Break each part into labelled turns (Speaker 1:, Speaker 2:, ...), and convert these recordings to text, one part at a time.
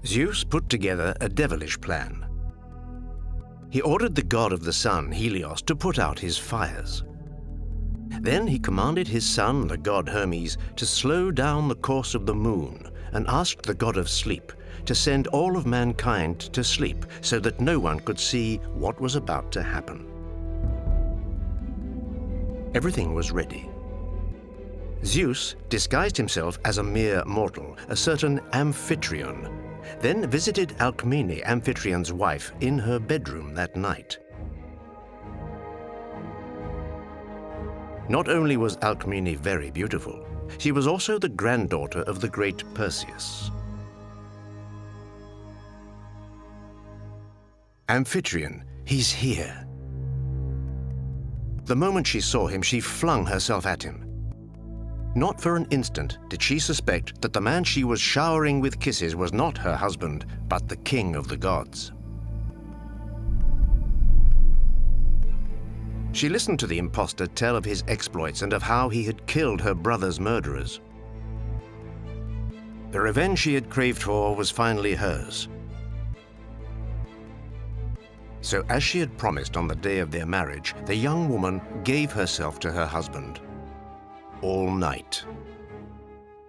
Speaker 1: Zeus put together a devilish plan. He ordered the god of the sun, Helios, to put out his fires. Then he commanded his son, the god Hermes, to slow down the course of the moon and asked the god of sleep to send all of mankind to sleep so that no one could see what was about to happen. Everything was ready. Zeus disguised himself as a mere mortal, a certain Amphitryon, then visited Alcmene, Amphitryon's wife, in her bedroom that night. Not only was Alcmene very beautiful, she was also the granddaughter of the great Perseus. Amphitryon, he's here. The moment she saw him, she flung herself at him. Not for an instant did she suspect that the man she was showering with kisses was not her husband, but the king of the gods. She listened to the impostor tell of his exploits and of how he had killed her brother's murderers. The revenge she had craved for was finally hers. So as she had promised on the day of their marriage, the young woman gave herself to her husband. All night.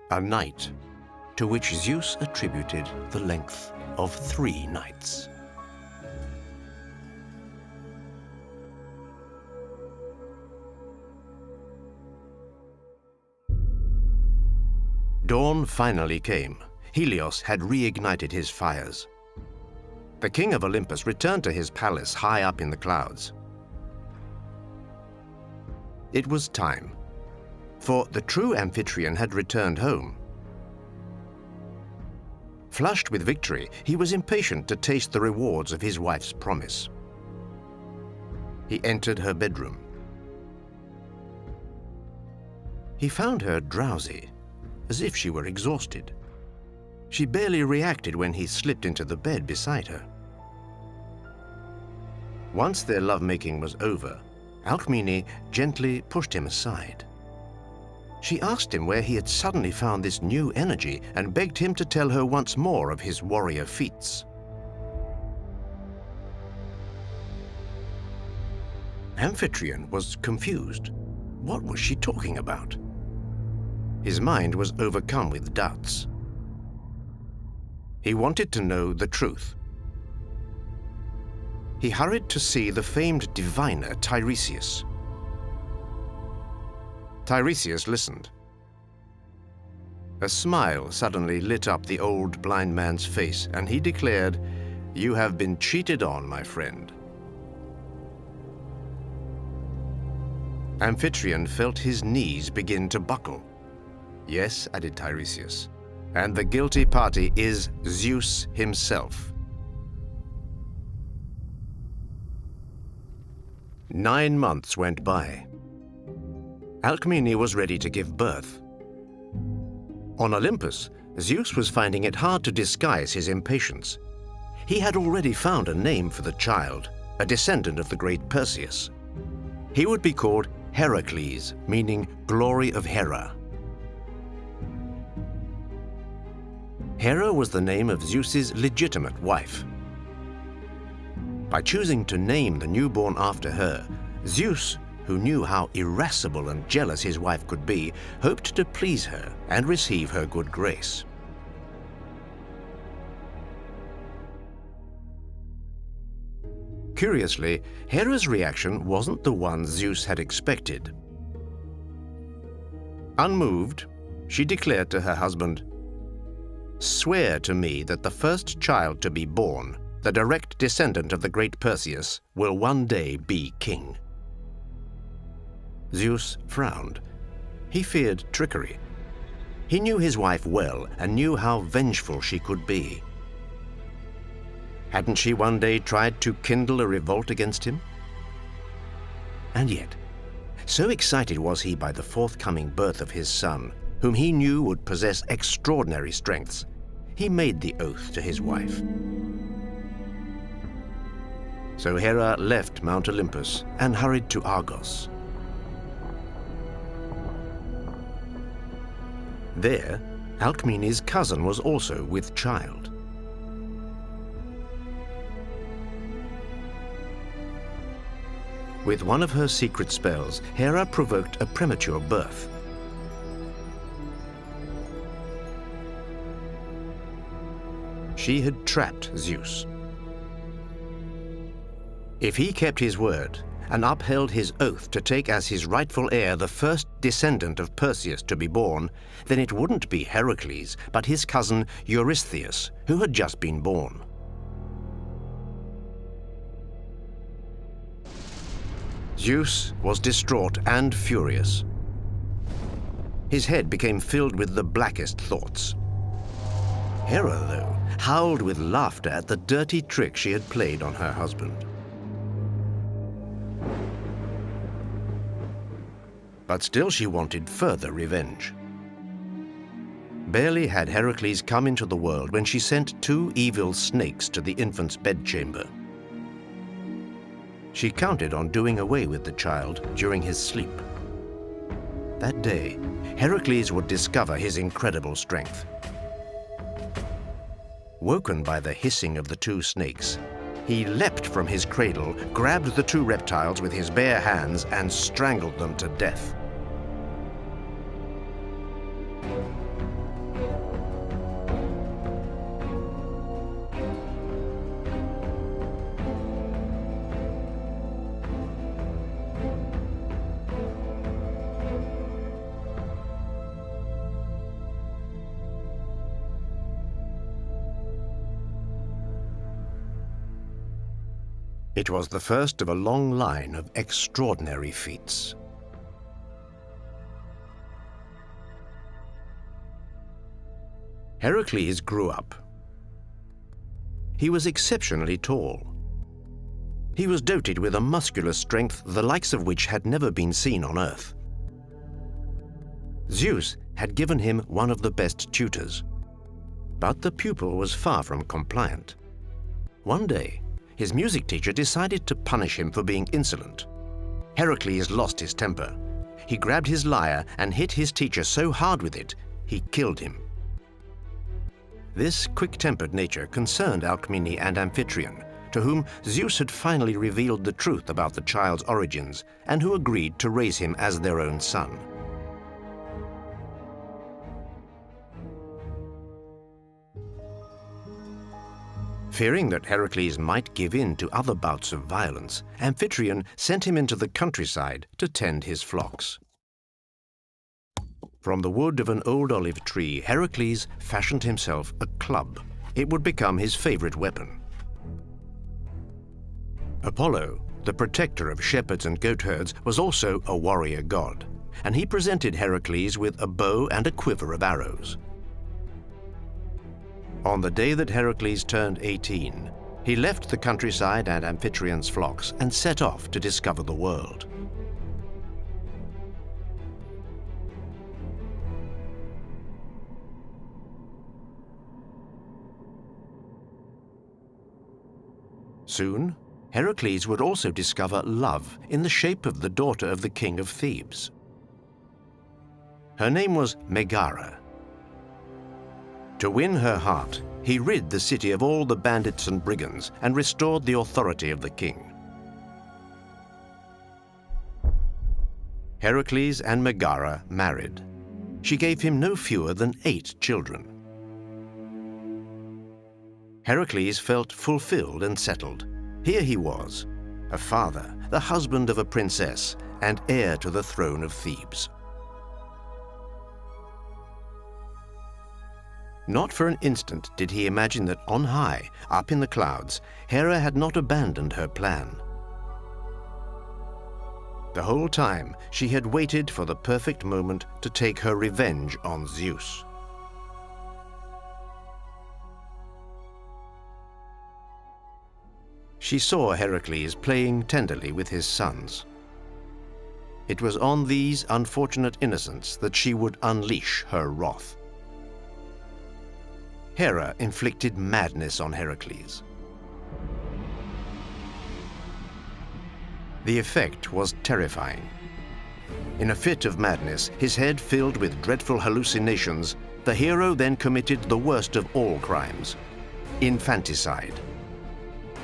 Speaker 1: A night to which Zeus attributed the length of 3 nights. Dawn finally came. Helios had reignited his fires. The king of Olympus returned to his palace high up in the clouds. It was time, for the true Amphitryon had returned home. Flushed with victory, he was impatient to taste the rewards of his wife's promise. He entered her bedroom. He found her drowsy, as if she were exhausted. She barely reacted when he slipped into the bed beside her. Once their lovemaking was over, Alcmene gently pushed him aside. She asked him where he had suddenly found this new energy and begged him to tell her once more of his warrior feats. Amphitryon was confused. What was she talking about? His mind was overcome with doubts. He wanted to know the truth. He hurried to see the famed diviner Tiresias. Tiresias listened. A smile suddenly lit up the old blind man's face, and he declared, "You have been cheated on, my friend." Amphitryon felt his knees begin to buckle. "Yes," added Tiresias, "and the guilty party is Zeus himself." 9 months went by. Alcmene was ready to give birth. On Olympus, Zeus was finding it hard to disguise his impatience. He had already found a name for the child, a descendant of the great Perseus. He would be called Heracles, meaning glory of Hera. Hera was the name of Zeus's legitimate wife. By choosing to name the newborn after her, Zeus, who knew how irascible and jealous his wife could be, hoped to please her and receive her good grace. Curiously, Hera's reaction wasn't the one Zeus had expected. Unmoved, she declared to her husband, "Swear to me that the first child to be born, the direct descendant of the great Perseus, will one day be king." Zeus frowned. He feared trickery. He knew his wife well and knew how vengeful she could be. Hadn't she one day tried to kindle a revolt against him? And yet, so excited was he by the forthcoming birth of his son, whom he knew would possess extraordinary strengths, he made the oath to his wife. So Hera left Mount Olympus and hurried to Argos. There, Alcmene's cousin was also with child. With one of her secret spells, Hera provoked a premature birth. She had trapped Zeus. If he kept his word and upheld his oath to take as his rightful heir the first descendant of Perseus to be born, then it wouldn't be Heracles, but his cousin Eurystheus, who had just been born. Zeus was distraught and furious. His head became filled with the blackest thoughts. Hera, though, howled with laughter at the dirty trick she had played on her husband. But still she wanted further revenge. Barely had Heracles come into the world when she sent 2 evil snakes to the infant's bedchamber. She counted on doing away with the child during his sleep. That day, Heracles would discover his incredible strength. Woken by the hissing of the 2 snakes, he leapt from his cradle, grabbed the 2 reptiles with his bare hands, and strangled them to death. It was the first of a long line of extraordinary feats. Heracles grew up. He was exceptionally tall. He was doted with a muscular strength the likes of which had never been seen on Earth. Zeus had given him one of the best tutors, but the pupil was far from compliant. One day, his music teacher decided to punish him for being insolent. Heracles lost his temper. He grabbed his lyre and hit his teacher so hard with it, he killed him. This quick-tempered nature concerned Alcmene and Amphitryon, to whom Zeus had finally revealed the truth about the child's origins and who agreed to raise him as their own son. Fearing that Heracles might give in to other bouts of violence, Amphitryon sent him into the countryside to tend his flocks. From the wood of an old olive tree, Heracles fashioned himself a club. It would become his favorite weapon. Apollo, the protector of shepherds and goatherds, was also a warrior god, and he presented Heracles with a bow and a quiver of arrows. On the day that Heracles turned 18, he left the countryside and Amphitryon's flocks and set off to discover the world. Soon, Heracles would also discover love in the shape of the daughter of the king of Thebes. Her name was Megara. To win her heart, he rid the city of all the bandits and brigands and restored the authority of the king. Heracles and Megara married. She gave him no fewer than 8 children. Heracles felt fulfilled and settled. Here he was, a father, the husband of a princess, and heir to the throne of Thebes. Not for an instant did he imagine that on high, up in the clouds, Hera had not abandoned her plan. The whole time, she had waited for the perfect moment to take her revenge on Zeus. She saw Heracles playing tenderly with his sons. It was on these unfortunate innocents that she would unleash her wrath. Hera inflicted madness on Heracles. The effect was terrifying. In a fit of madness, his head filled with dreadful hallucinations, the hero then committed the worst of all crimes, infanticide.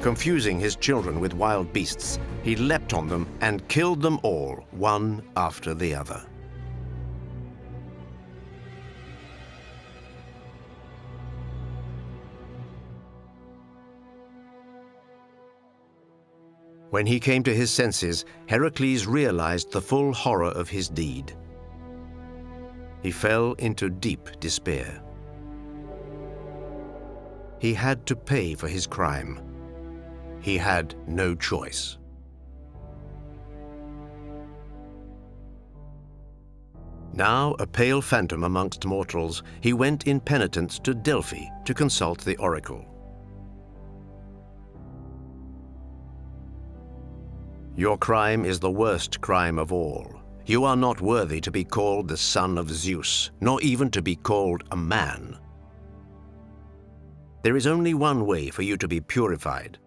Speaker 1: Confusing his children with wild beasts, he leapt on them and killed them all, one after the other. When he came to his senses, Heracles realized the full horror of his deed. He fell into deep despair. He had to pay for his crime. He had no choice. Now, a pale phantom amongst mortals, he went in penitence to Delphi to consult the oracle. Your crime is the worst crime of all. You are not worthy to be called the son of Zeus, nor even to be called a man. There is only one way for you to be purified.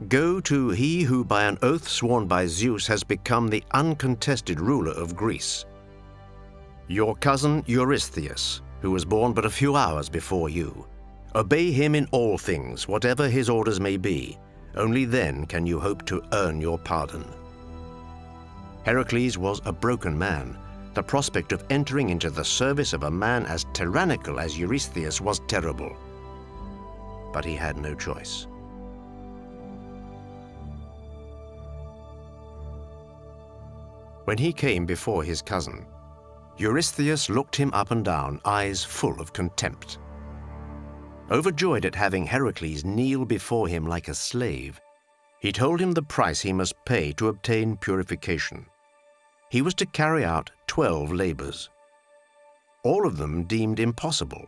Speaker 1: Go to he who by an oath sworn by Zeus has become the uncontested ruler of Greece. Your cousin Eurystheus, who was born but a few hours before you. Obey him in all things, whatever his orders may be. Only then can you hope to earn your pardon. Heracles was a broken man. The prospect of entering into the service of a man as tyrannical as Eurystheus was terrible. But he had no choice. When he came before his cousin, Eurystheus looked him up and down, eyes full of contempt. Overjoyed at having Heracles kneel before him like a slave, he told him the price he must pay to obtain purification. He was to carry out 12 labors, all of them deemed impossible.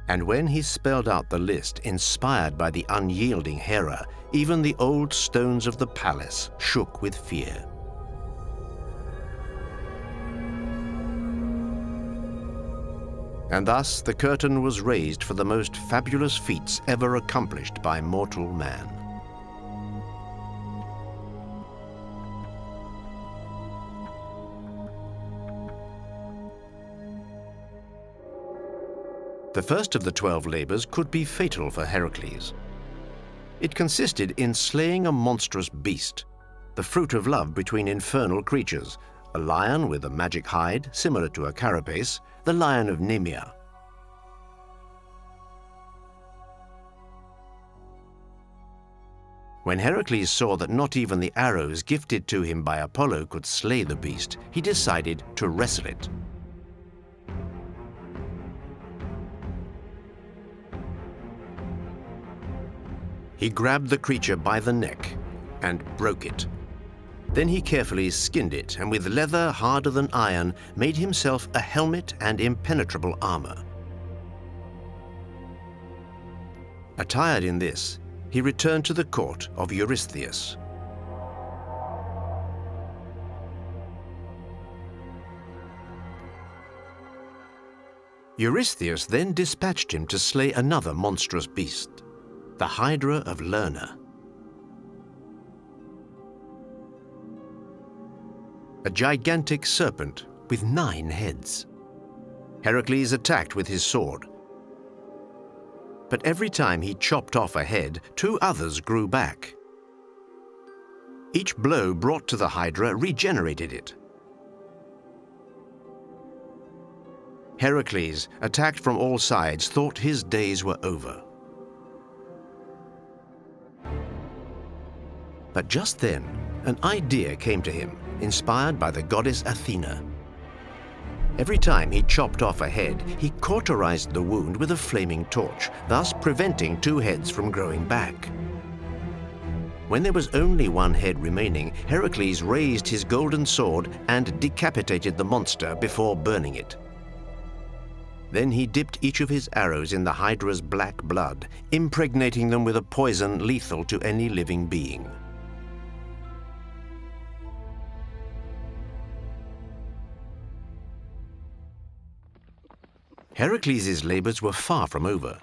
Speaker 1: And when he spelled out the list, inspired by the unyielding Hera, even the old stones of the palace shook with fear. And thus the curtain was raised for the most fabulous feats ever accomplished by mortal man. The first of the 12 labors could be fatal for Heracles. It consisted in slaying a monstrous beast, the fruit of love between infernal creatures, a lion with a magic hide, similar to a carapace, the lion of Nemea. When Heracles saw that not even the arrows gifted to him by Apollo could slay the beast, he decided to wrestle it. He grabbed the creature by the neck and broke it. Then he carefully skinned it, and with leather harder than iron, made himself a helmet and impenetrable armor. Attired in this, he returned to the court of Eurystheus. Eurystheus then dispatched him to slay another monstrous beast, the Hydra of Lerna. A gigantic serpent with 9 heads. Heracles attacked with his sword. But every time he chopped off a head, 2 others grew back. Each blow brought to the Hydra regenerated it. Heracles, attacked from all sides, thought his days were over. But just then, an idea came to him, inspired by the goddess Athena. Every time he chopped off a head, he cauterized the wound with a flaming torch, thus preventing 2 heads from growing back. When there was only 1 head remaining, Heracles raised his golden sword and decapitated the monster before burning it. Then he dipped each of his arrows in the Hydra's black blood, impregnating them with a poison lethal to any living being. Heracles' labors were far from over.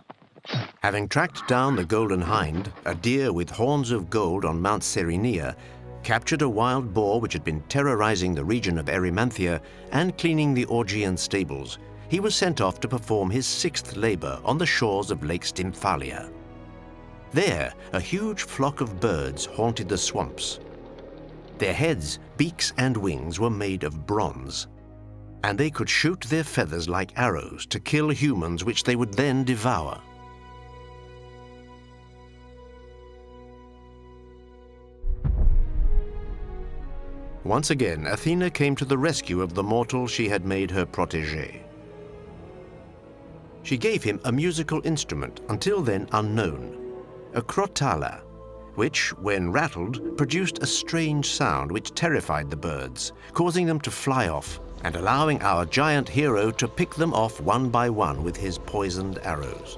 Speaker 1: Having tracked down the Golden Hind, a deer with horns of gold on Mount Cerinea, captured a wild boar which had been terrorizing the region of Erymanthea, and cleaning the Augean stables, he was sent off to perform his sixth labor on the shores of Lake Stymphalia. There, a huge flock of birds haunted the swamps. Their heads, beaks, and wings were made of bronze, and they could shoot their feathers like arrows to kill humans, which they would then devour. Once again, Athena came to the rescue of the mortal she had made her protégé. She gave him a musical instrument, until then unknown, a crotala, which, when rattled, produced a strange sound which terrified the birds, causing them to fly off and allowing our giant hero to pick them off one by one with his poisoned arrows.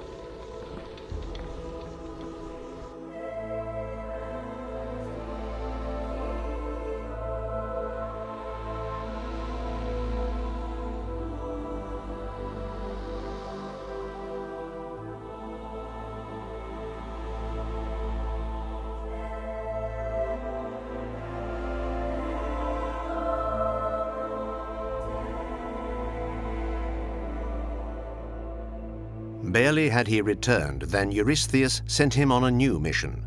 Speaker 1: Barely had he returned than Eurystheus sent him on a new mission,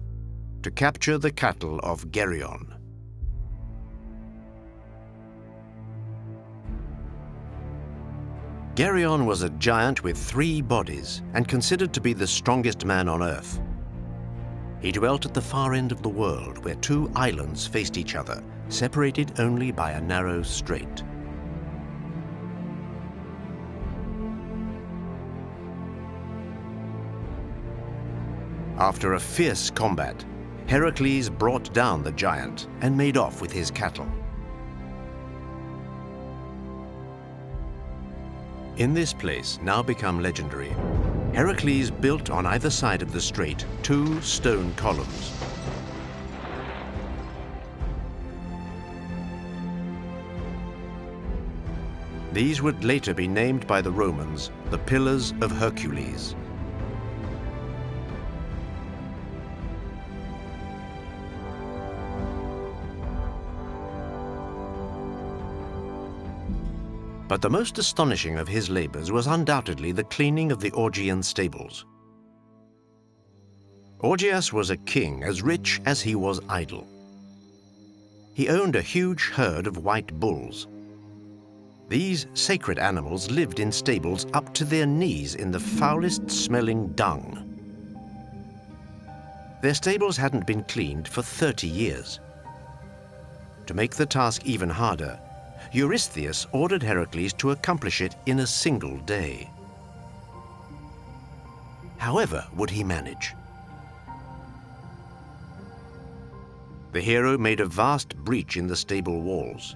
Speaker 1: to capture the cattle of Geryon. Geryon was a giant with 3 bodies and considered to be the strongest man on Earth. He dwelt at the far end of the world, where 2 islands faced each other, separated only by a narrow strait. After a fierce combat, Heracles brought down the giant and made off with his cattle. In this place, now become legendary, Heracles built on either side of the strait 2 stone columns. These would later be named by the Romans the Pillars of Hercules. But the most astonishing of his labors was undoubtedly the cleaning of the Augean stables. Augeas was a king as rich as he was idle. He owned a huge herd of white bulls. These sacred animals lived in stables up to their knees in the foulest-smelling dung. Their stables hadn't been cleaned for 30 years. To make the task even harder, Eurystheus ordered Heracles to accomplish it in a single day. However, would he manage? The hero made a vast breach in the stable walls.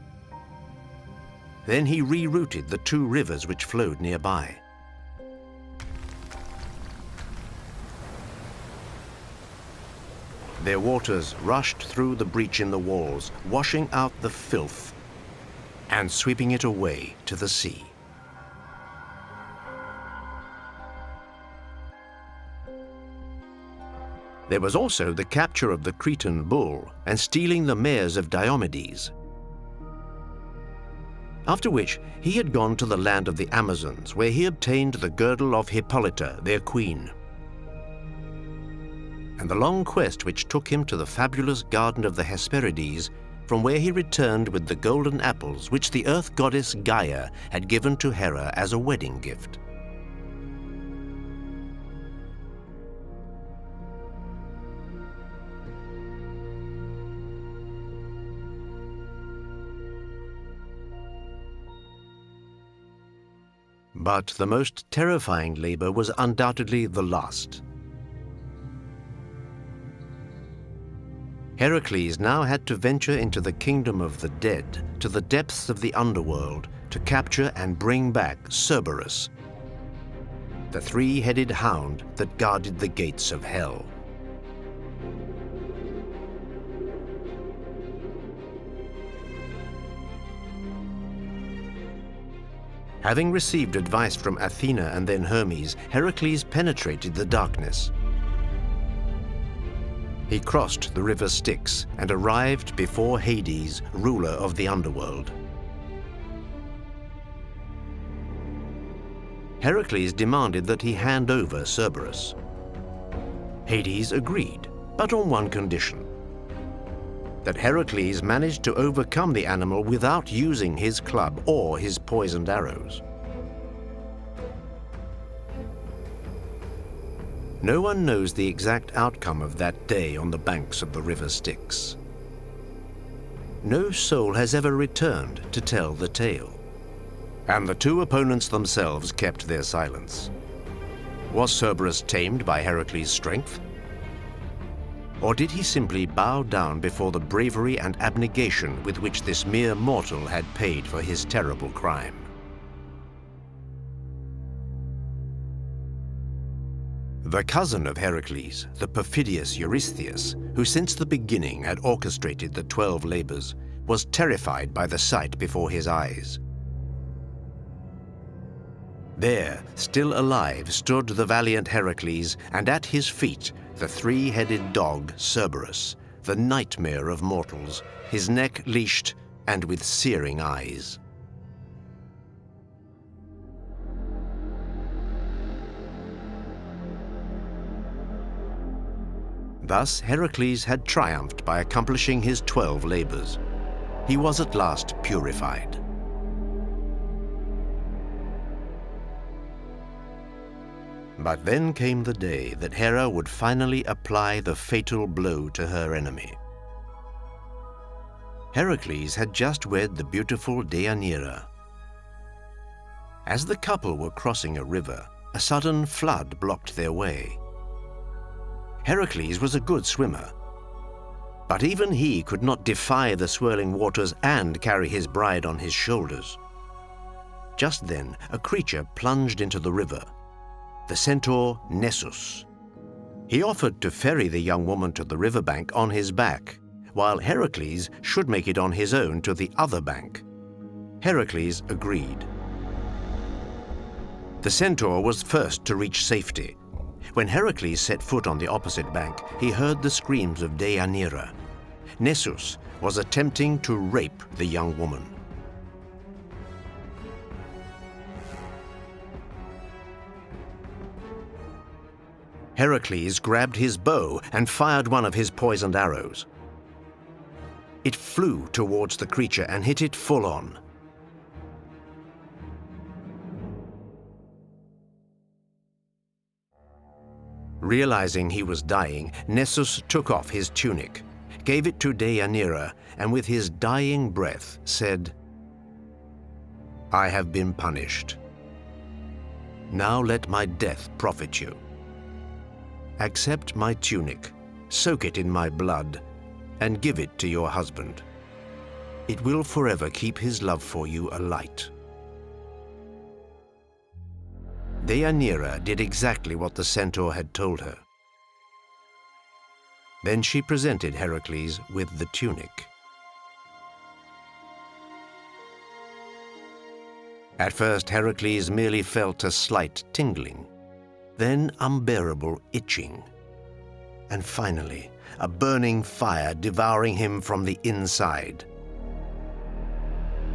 Speaker 1: Then he rerouted the 2 rivers which flowed nearby. Their waters rushed through the breach in the walls, washing out the filth and sweeping it away to the sea. There was also the capture of the Cretan bull and stealing the mares of Diomedes. After which, he had gone to the land of the Amazons, where he obtained the girdle of Hippolyta, their queen, and the long quest which took him to the fabulous garden of the Hesperides, from where he returned with the golden apples which the earth goddess Gaia had given to Hera as a wedding gift. But the most terrifying labor was undoubtedly the last. Heracles now had to venture into the kingdom of the dead, to the depths of the underworld, to capture and bring back Cerberus, the 3-headed hound that guarded the gates of hell. Having received advice from Athena and then Hermes, Heracles penetrated the darkness. He crossed the river Styx and arrived before Hades, ruler of the underworld. Heracles demanded that he hand over Cerberus. Hades agreed, but on one condition: that Heracles managed to overcome the animal without using his club or his poisoned arrows. No one knows the exact outcome of that day on the banks of the river Styx. No soul has ever returned to tell the tale, and the two opponents themselves kept their silence. Was Cerberus tamed by Heracles' strength? Or did he simply bow down before the bravery and abnegation with which this mere mortal had paid for his terrible crime? The cousin of Heracles, the perfidious Eurystheus, who since the beginning had orchestrated the 12 labors, was terrified by the sight before his eyes. There, still alive, stood the valiant Heracles, and at his feet the 3-headed dog Cerberus, the nightmare of mortals, his neck leashed and with searing eyes. Thus Heracles had triumphed by accomplishing his 12 labors. He was at last purified. But then came the day that Hera would finally apply the fatal blow to her enemy. Heracles had just wed the beautiful Deianira. As the couple were crossing a river, a sudden flood blocked their way. Heracles was a good swimmer, but even he could not defy the swirling waters and carry his bride on his shoulders. Just then, a creature plunged into the river, the centaur Nessus. He offered to ferry the young woman to the riverbank on his back, while Heracles should make it on his own to the other bank. Heracles agreed. The centaur was first to reach safety. When Heracles set foot on the opposite bank, he heard the screams of Deianira. Nessus was attempting to rape the young woman. Heracles grabbed his bow and fired one of his poisoned arrows. It flew towards the creature and hit it full on. Realizing he was dying, Nessus took off his tunic, gave it to Deianira, and with his dying breath said, "I have been punished. Now let my death profit you. Accept my tunic, soak it in my blood, and give it to your husband. It will forever keep his love for you alight." Deianira did exactly what the centaur had told her. Then she presented Heracles with the tunic. At first, Heracles merely felt a slight tingling, then unbearable itching, and finally, a burning fire devouring him from the inside.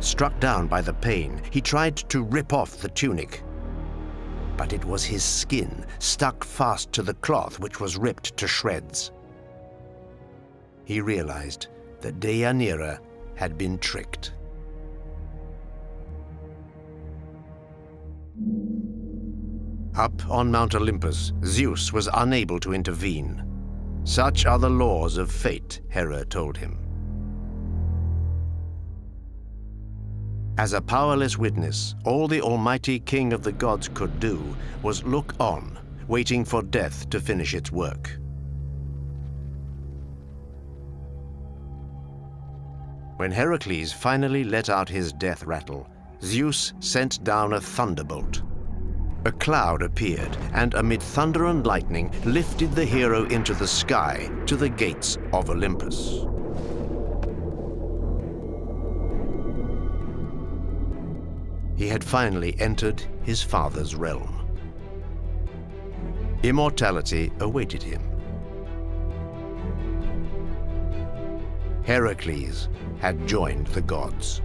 Speaker 1: Struck down by the pain, he tried to rip off the tunic, but it was his skin stuck fast to the cloth which was ripped to shreds. He realized that Deianira had been tricked. Up on Mount Olympus, Zeus was unable to intervene. Such are the laws of fate, Hera told him. As a powerless witness, all the almighty king of the gods could do was look on, waiting for death to finish its work. When Heracles finally let out his death rattle, Zeus sent down a thunderbolt. A cloud appeared, and amid thunder and lightning, lifted the hero into the sky to the gates of Olympus. He had finally entered his father's realm. Immortality awaited him. Heracles had joined the gods.